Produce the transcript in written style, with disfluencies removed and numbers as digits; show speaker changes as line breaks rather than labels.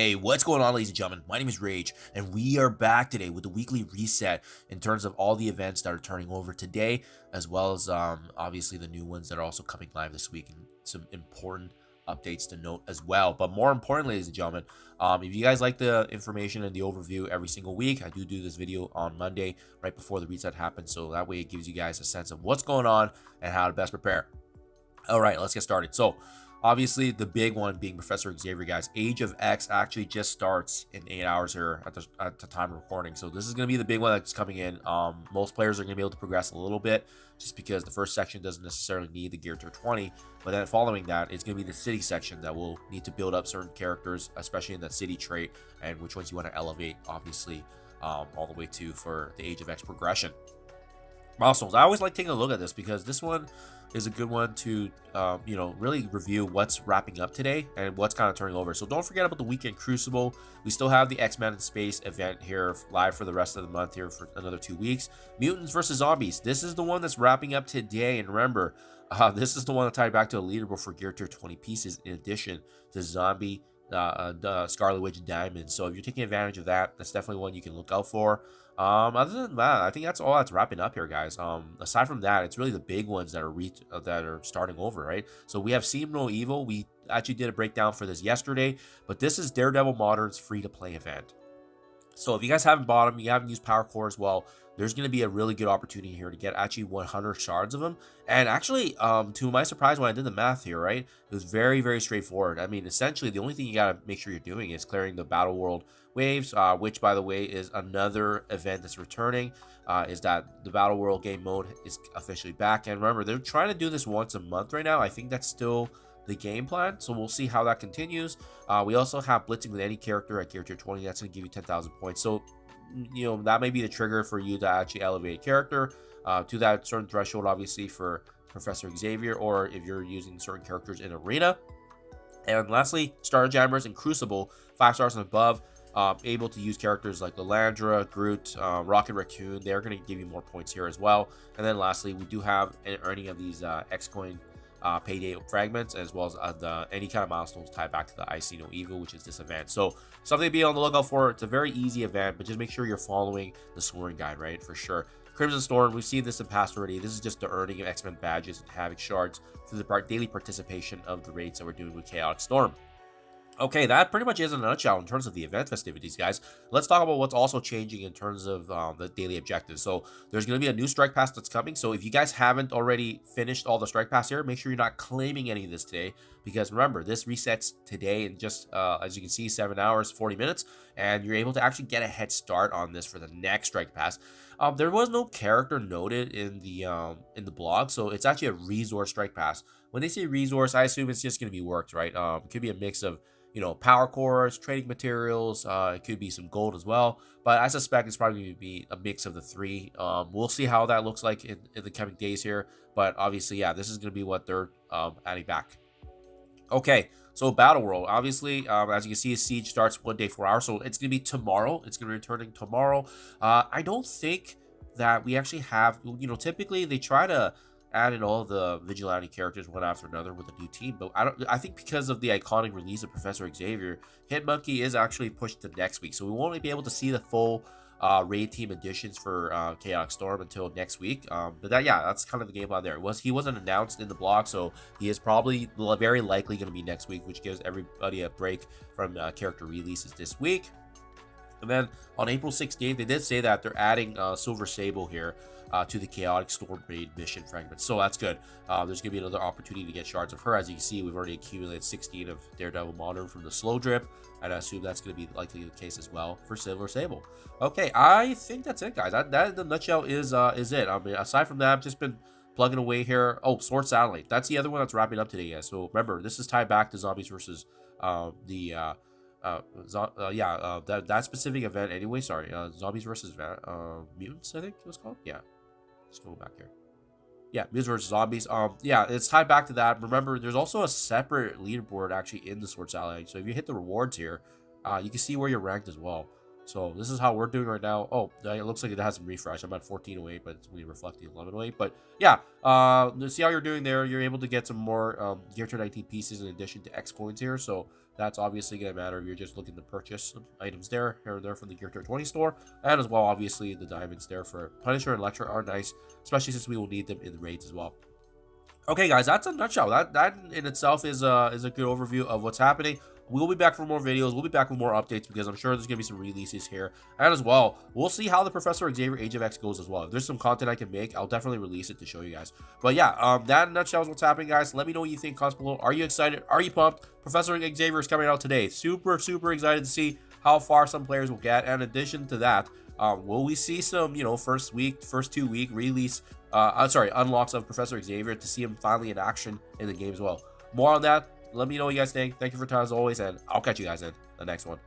Hey, what's going on, ladies and gentlemen? My name is Rage, and we are back today with the weekly reset in terms of all the events that are turning over today, as well as obviously the new ones that are also coming live this week, and some important updates to note as well. But more importantly, ladies and gentlemen, if you guys like the information and the overview every single week, I do this video on Monday right before the reset happens, so that way it gives you guys a sense of what's going on and how to best prepare. All right, let's get started. So, obviously, the big one being Professor Xavier, guys. Age of X actually just starts in 8 hours here at the time of recording. So, this is going to be the big one that's coming in. Most players are going to be able to progress a little bit just because the first section doesn't necessarily need the Gear Tier 20. But then following that, it's going to be the city section that will need to build up certain characters, especially in that city trait, and which ones you want to elevate, obviously, all the way to for the Age of X progression. Milestones. I always like taking a look at this because this one is a good one to, really review what's wrapping up today and what's kind of turning over. So don't forget about the Weekend Crucible. We still have the X-Men in Space event here live for the rest of the month here for another 2 weeks. Mutants versus Zombies. This is the one that's wrapping up today. And remember, this is the one that tied back to a leaderboard for Gear Tier 20 pieces in addition to Zombie, the Scarlet Witch Diamond. So if you're taking advantage of that, that's definitely one you can look out for. Other than that, I think that's all that's wrapping up here, guys. Aside from that, it's really the big ones that are starting over, right? So we have Seem No Evil. We actually did a breakdown for this yesterday, but this is Daredevil Modern's free-to-play event. So if you guys haven't bought them, you haven't used Power Core as well, there's going to be a really good opportunity here to get actually 100 shards of them. And actually, to my surprise, when I did the math here, right, it was very, very straightforward. I mean, essentially, the only thing you got to make sure you're doing is clearing the Battle World waves, which, by the way, is another event that's returning, is that the Battle World game mode is officially back. And remember, they're trying to do this once a month right now. I think that's still the game plan, so we'll see how that continues. We also have blitzing with any character at Gear Tier 20. That's going to give you 10,000 points. So, that may be the trigger for you to actually elevate a character to that certain threshold, obviously, for Professor Xavier, or if you're using certain characters in Arena. And lastly, Star Jammers and Crucible, 5 stars and above, able to use characters like Lilandra, Groot, Rocket Raccoon. They're going to give you more points here as well. And then lastly, we do have an earning of these X-Coin payday fragments, as well as any kind of milestones tied back to the I See No Evil, which is this event. So something to be on the lookout for. It's a very easy event, but just make sure you're following the scoring guide, right? For sure. Crimson Storm, we've seen this in past already. This is just the earning of X-Men badges and Havoc shards through the daily participation of the raids that we're doing with Chaotic Storm. Okay, that pretty much is in a nutshell in terms of the event festivities, guys. Let's talk about what's also changing in terms of the daily objectives. So there's going to be a new strike pass that's coming. So if you guys haven't already finished all the strike pass here, make sure you're not claiming any of this today, because remember, this resets today in just, as you can see, 7 hours, 40 minutes, and you're able to actually get a head start on this for the next strike pass. There was no character noted in the blog, so it's actually a resource strike pass. When they say resource, I assume it's just going to be worked, right? It could be a mix of power cores, trading materials, it could be some gold as well, but I suspect it's probably going to be a mix of the three. We'll see how that looks like in the coming days here, but obviously, yeah, this is going to be what they're adding back. Okay, so Battle World, obviously, as you can see, Siege starts 1 day, 4 hours, so it's going to be tomorrow. It's going to be returning tomorrow. I don't think that we actually have, typically they try to add in all the vigilante characters one after another with a new team, but I think because of the iconic release of Professor Xavier, Hitmonkey is actually pushed to next week, so we won't be able to see the full raid team additions for Chaotic Storm until next week. But that's kind of the game plan there. He wasn't announced in the blog, so he is probably very likely going to be next week, which gives everybody a break from character releases this week. And then on April 16th, they did say that they're adding Silver Sable here to the Chaotic Storm raid mission fragments. So that's good. There's going to be another opportunity to get shards of her. As you can see, we've already accumulated 16 of Daredevil Modern from the Slow Drip, and I assume that's going to be likely the case as well for Silver Sable. Okay, I think that's it, guys. That in the nutshell is it. I mean, aside from that, I've just been plugging away here. Oh, Sword Satellite. That's the other one that's wrapping up today, guys. So remember, this is tied back to Zombies versus that specific event anyway. Sorry, Zombies versus Mutants, I think it was called. Yeah, let's go back here. Yeah, Mutants versus Zombies. It's tied back to that. Remember, there's also a separate leaderboard actually in the Sword Satellite. So if you hit the rewards here, you can see where you're ranked as well. So this is how we're doing right now. Oh, it looks like it has some refresh. I'm at 1408, but it's only reflecting 1108. But yeah, to see how you're doing there, you're able to get some more Gear Tier 19 pieces in addition to X coins here. So that's obviously going to matter if you're just looking to purchase some items there, here and there from the Gear Tier 20 store. And as well, obviously, the diamonds there for Punisher and Lecture are nice, especially since we will need them in the raids as well. Okay, guys, that's a nutshell. That in itself is a good overview of what's happening. We'll be back for more videos. We'll be back with more updates because I'm sure there's gonna be some releases here, and as well, we'll see how the Professor Xavier Age of X goes as well. If there's some content I can make, I'll definitely release it to show you guys. But yeah, that in a nutshell is what's happening, guys. Let me know what you think. Comments below. Are you excited? Are you pumped? Professor Xavier is coming out today. Super excited to see how far some players will get. And in addition to that, will we see some, first 2 week release, unlocks of Professor Xavier to see him finally in action in the game as well? More on that. Let me know what you guys think. Thank you for your time as always, and I'll catch you guys in the next one.